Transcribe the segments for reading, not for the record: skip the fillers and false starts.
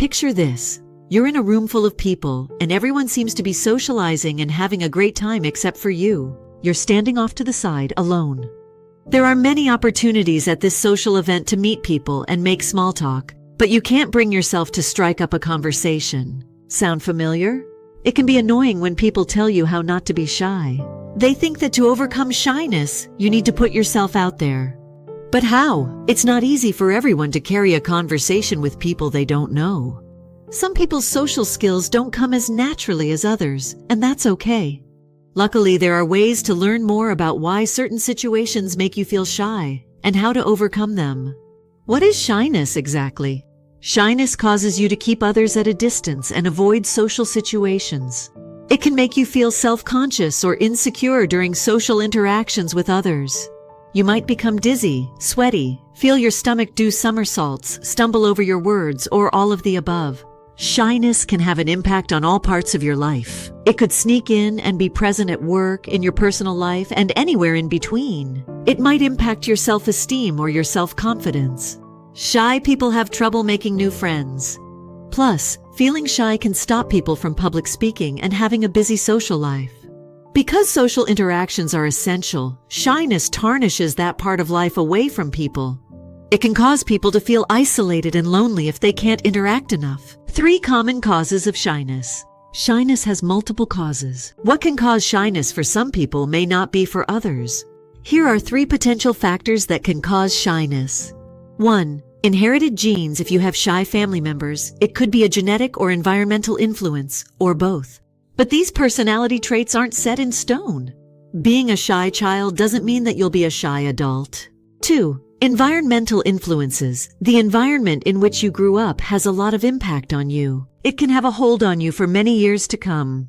Picture this. You're in a room full of people, and everyone seems to be socializing and having a great time except for you. You're standing off to the side, alone. There are many opportunities at this social event to meet people and make small talk, but you can't bring yourself to strike up a conversation. Sound familiar? It can be annoying when people tell you how not to be shy. They think that to overcome shyness, you need to put yourself out there. But how? It's not easy for everyone to carry a conversation with people they don't know. Some people's social skills don't come as naturally as others, and that's okay. Luckily, there are ways to learn more about why certain situations make you feel shy and how to overcome them. What is shyness exactly? Shyness causes you to keep others at a distance and avoid social situations. It can make you feel self-conscious or insecure during social interactions with others. You might become dizzy, sweaty, feel your stomach do somersaults, stumble over your words, or all of the above. Shyness can have an impact on all parts of your life. It could sneak in and be present at work, in your personal life, and anywhere in between. It might impact your self-esteem or your self-confidence. Shy people have trouble making new friends. Plus, feeling shy can stop people from public speaking and having a busy social life. Because social interactions are essential, shyness tarnishes that part of life away from people. It can cause people to feel isolated and lonely if they can't interact enough. 3 common causes of shyness. Shyness has multiple causes. What can cause shyness for some people may not be for others. Here are 3 potential factors that can cause shyness. 1. Inherited genes. If you have shy family members, it could be a genetic or environmental influence, or both. But these personality traits aren't set in stone. Being a shy child doesn't mean that you'll be a shy adult. 2. Environmental influences. The environment in which you grew up has a lot of impact on you. It can have a hold on you for many years to come.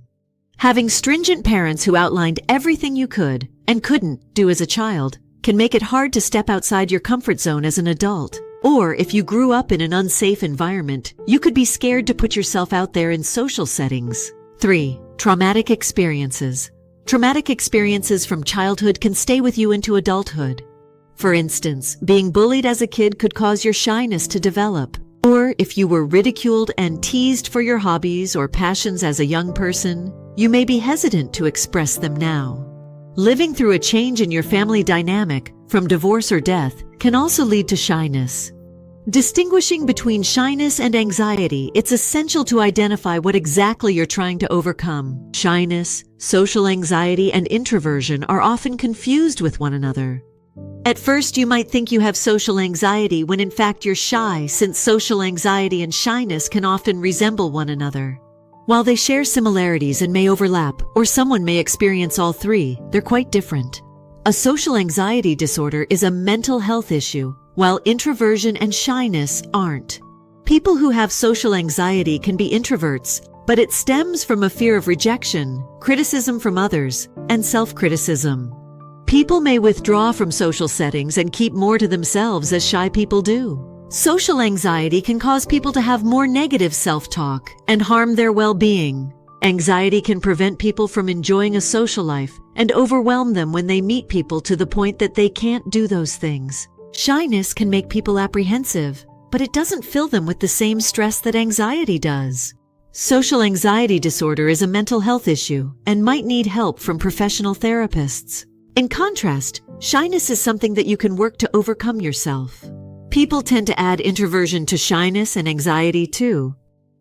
Having stringent parents who outlined everything you could and couldn't do as a child can make it hard to step outside your comfort zone as an adult. Or if you grew up in an unsafe environment, you could be scared to put yourself out there in social settings. 3. Traumatic experiences. Traumatic experiences from childhood can stay with you into adulthood. For instance, being bullied as a kid could cause your shyness to develop. Or if you were ridiculed and teased for your hobbies or passions as a young person, you may be hesitant to express them now. Living through a change in your family dynamic, from divorce or death, can also lead to shyness. Distinguishing between shyness and anxiety, it's essential to identify what exactly you're trying to overcome. Shyness, social anxiety, and introversion are often confused with one another. At first, you might think you have social anxiety when in fact you're shy, since social anxiety and shyness can often resemble one another. While they share similarities and may overlap, or someone may experience all 3, they're quite different. A social anxiety disorder is a mental health issue, while introversion and shyness aren't. People who have social anxiety can be introverts, but it stems from a fear of rejection, criticism from others, and self-criticism. People may withdraw from social settings and keep more to themselves as shy people do. Social anxiety can cause people to have more negative self-talk and harm their well-being. Anxiety can prevent people from enjoying a social life and overwhelm them when they meet people to the point that they can't do those things. Shyness can make people apprehensive, but it doesn't fill them with the same stress that anxiety does. Social anxiety disorder is a mental health issue and might need help from professional therapists. In contrast, shyness is something that you can work to overcome yourself. People tend to add introversion to shyness and anxiety too.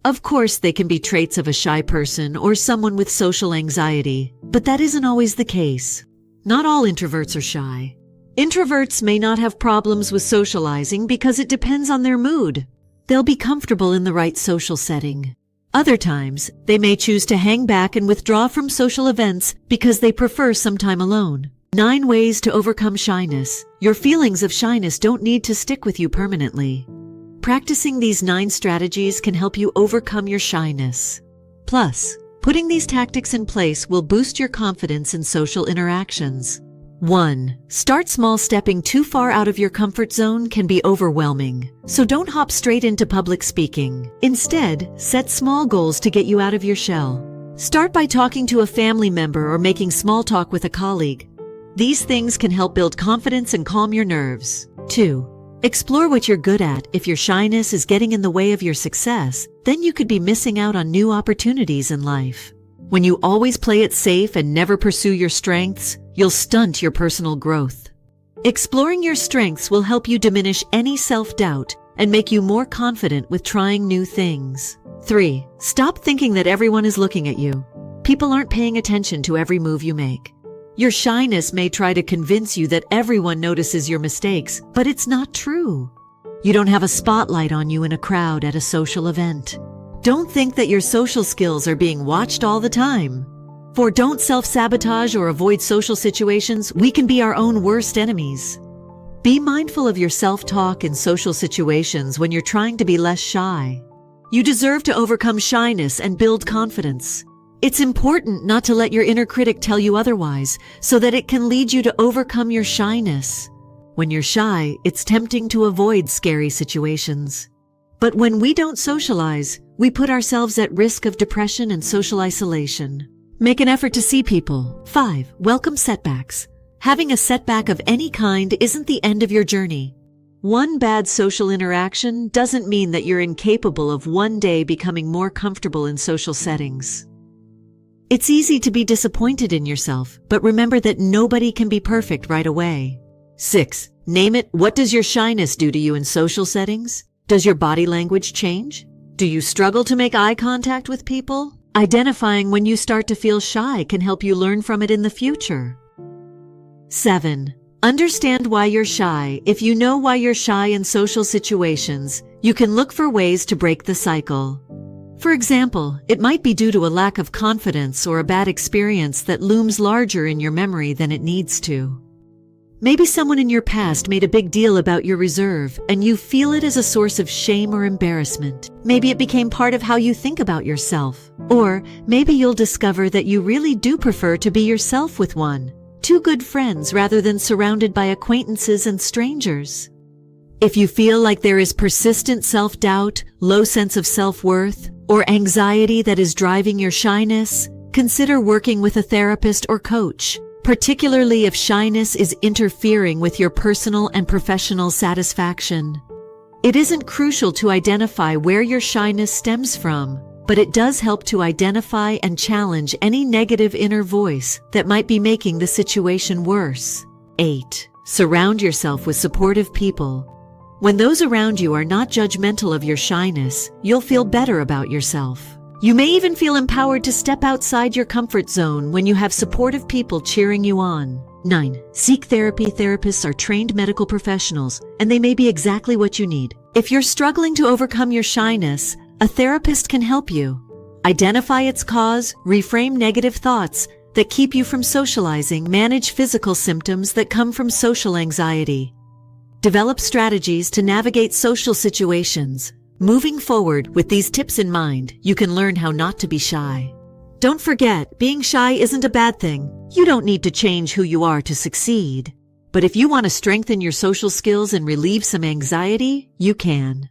Of course, they can be traits of a shy person or someone with social anxiety, but that isn't always the case. Not all introverts are shy. Introverts may not have problems with socializing because it depends on their mood. They'll be comfortable in the right social setting. Other times, they may choose to hang back and withdraw from social events because they prefer some time alone. 9 ways to overcome shyness. Your feelings of shyness don't need to stick with you permanently. Practicing these 9 strategies can help you overcome your shyness. Plus, putting these tactics in place will boost your confidence in social interactions. 1. Start small. Stepping too far out of your comfort zone can be overwhelming, so don't hop straight into public speaking. Instead, set small goals to get you out of your shell. Start by talking to a family member or making small talk with a colleague. These things can help build confidence and calm your nerves. 2. Explore what you're good at. If your shyness is getting in the way of your success, then you could be missing out on new opportunities in life. When you always play it safe and never pursue your strengths, you'll stunt your personal growth. Exploring your strengths will help you diminish any self-doubt and make you more confident with trying new things. 3. Stop thinking that everyone is looking at you. People aren't paying attention to every move you make. Your shyness may try to convince you that everyone notices your mistakes, but it's not true. You don't have a spotlight on you in a crowd at a social event. Don't think that your social skills are being watched all the time. For don't self-sabotage or avoid social situations. We can be our own worst enemies. Be mindful of your self-talk in social situations when you're trying to be less shy. You deserve to overcome shyness and build confidence. It's important not to let your inner critic tell you otherwise, so that it can lead you to overcome your shyness. When you're shy, it's tempting to avoid scary situations. But when we don't socialize, we put ourselves at risk of depression and social isolation. Make an effort to see people. 5. Welcome setbacks. Having a setback of any kind isn't the end of your journey. One bad social interaction doesn't mean that you're incapable of one day becoming more comfortable in social settings. It's easy to be disappointed in yourself, but remember that nobody can be perfect right away. 6. Name it. What does your shyness do to you in social settings? Does your body language change? Do you struggle to make eye contact with people? Identifying when you start to feel shy can help you learn from it in the future. 7. Understand why you're shy. If you know why you're shy in social situations, you can look for ways to break the cycle. For example, it might be due to a lack of confidence or a bad experience that looms larger in your memory than it needs to. Maybe someone in your past made a big deal about your reserve, and you feel it as a source of shame or embarrassment. Maybe it became part of how you think about yourself. Or maybe you'll discover that you really do prefer to be yourself with two good friends rather than surrounded by acquaintances and strangers. If you feel like there is persistent self-doubt, low sense of self-worth, or anxiety that is driving your shyness, consider working with a therapist or coach, particularly if shyness is interfering with your personal and professional satisfaction. It isn't crucial to identify where your shyness stems from, but it does help to identify and challenge any negative inner voice that might be making the situation worse. 8. Surround yourself with supportive people. When those around you are not judgmental of your shyness, you'll feel better about yourself. You may even feel empowered to step outside your comfort zone when you have supportive people cheering you on. 9. Seek therapy. Therapists are trained medical professionals, and they may be exactly what you need. If you're struggling to overcome your shyness, a therapist can help you. Identify its cause, reframe negative thoughts that keep you from socializing, manage physical symptoms that come from social anxiety. Develop strategies to navigate social situations. Moving forward with these tips in mind, you can learn how not to be shy. Don't forget, being shy isn't a bad thing. You don't need to change who you are to succeed. But if you want to strengthen your social skills and relieve some anxiety, you can.